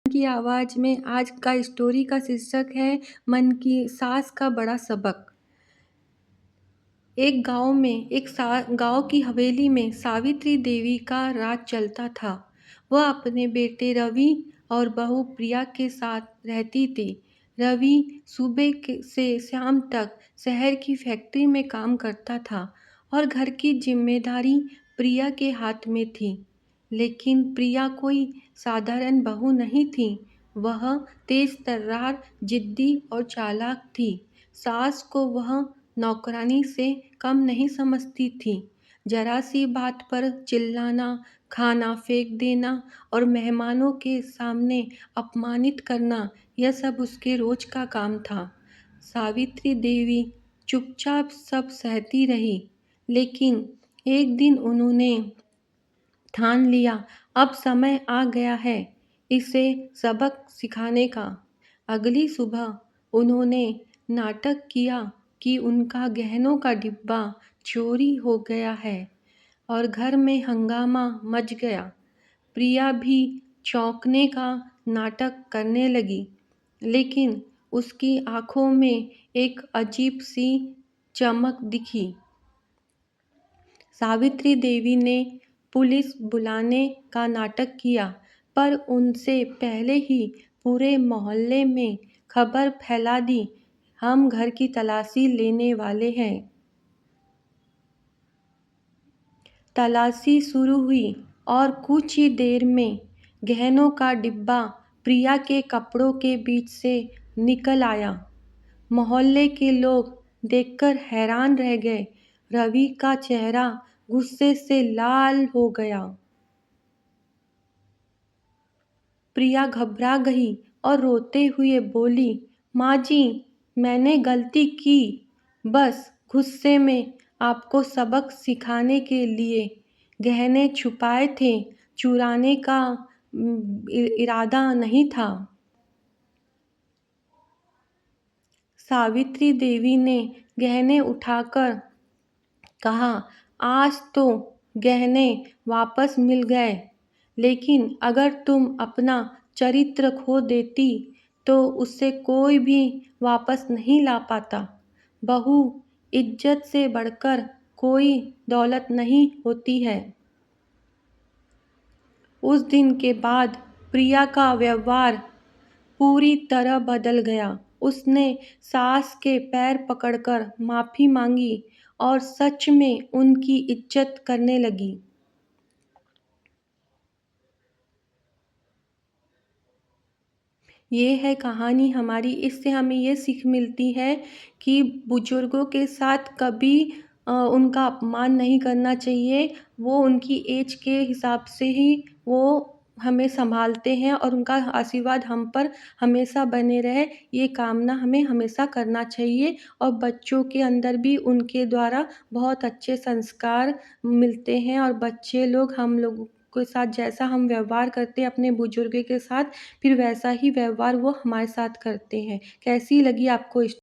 की आवाज़ में आज का स्टोरी का शीर्षक है मन की सास का बड़ा सबक। एक गांव में गांव की हवेली में सावित्री देवी का राज चलता था। वह अपने बेटे रवि और बहू प्रिया के साथ रहती थी। रवि से शाम तक शहर की फैक्ट्री में काम करता था और घर की जिम्मेदारी प्रिया के हाथ में थी। लेकिन प्रिया कोई साधारण बहू नहीं थी। वह तेज तर्रार, जिद्दी और चालाक थी। सास को वह नौकरानी से कम नहीं समझती थी। जरा सी बात पर चिल्लाना, खाना फेंक देना और मेहमानों के सामने अपमानित करना, यह सब उसके रोज का काम था। सावित्री देवी चुपचाप सब सहती रही, लेकिन एक दिन उन्होंने ठान लिया, अब समय आ गया है इसे सबक सिखाने का। अगली सुबह उन्होंने नाटक किया कि उनका गहनों का डिब्बा चोरी हो गया है और घर में हंगामा मच गया। प्रिया भी चौंकने का नाटक करने लगी, लेकिन उसकी आंखों में एक अजीब सी चमक दिखी। सावित्री देवी ने पुलिस बुलाने का नाटक किया, पर उनसे पहले ही पूरे मोहल्ले में खबर फैला दी, हम घर की तलाशी लेने वाले हैं। तलाशी शुरू हुई और कुछ ही देर में गहनों का डिब्बा प्रिया के कपड़ों के बीच से निकल आया। मोहल्ले के लोग देखकर हैरान रह गए। रवि का चेहरा गुस्से से लाल हो गया। प्रिया घबरा गई और रोते हुए बोली, माँ जी, मैंने गलती की। बस गुस्से में आपको सबक सिखाने के लिए गहने छुपाए थे, चुराने का इरादा नहीं था। सावित्री देवी ने गहने उठाकर कहा, आज तो गहने वापस मिल गए, लेकिन अगर तुम अपना चरित्र खो देती तो उससे कोई भी वापस नहीं ला पाता। बहू इज्जत से बढ़कर कोई दौलत नहीं होती है। उस दिन के बाद प्रिया का व्यवहार पूरी तरह बदल गया। उसने सास के पैर पकड़कर माफ़ी मांगी और सच में उनकी इज्जत करने लगी। ये है कहानी हमारी। इससे हमें ये सीख मिलती है कि बुजुर्गों के साथ कभी उनका अपमान नहीं करना चाहिए। वो उनकी एज के हिसाब से ही वो हमें सँभालते हैं और उनका आशीर्वाद हम पर हमेशा बने रहे, ये कामना हमें हमेशा करना चाहिए। और बच्चों के अंदर भी उनके द्वारा बहुत अच्छे संस्कार मिलते हैं और बच्चे लोग हम लोगों के साथ जैसा हम व्यवहार करते हैं अपने बुजुर्ग के साथ, फिर वैसा ही व्यवहार वो हमारे साथ करते हैं। कैसी लगी आपको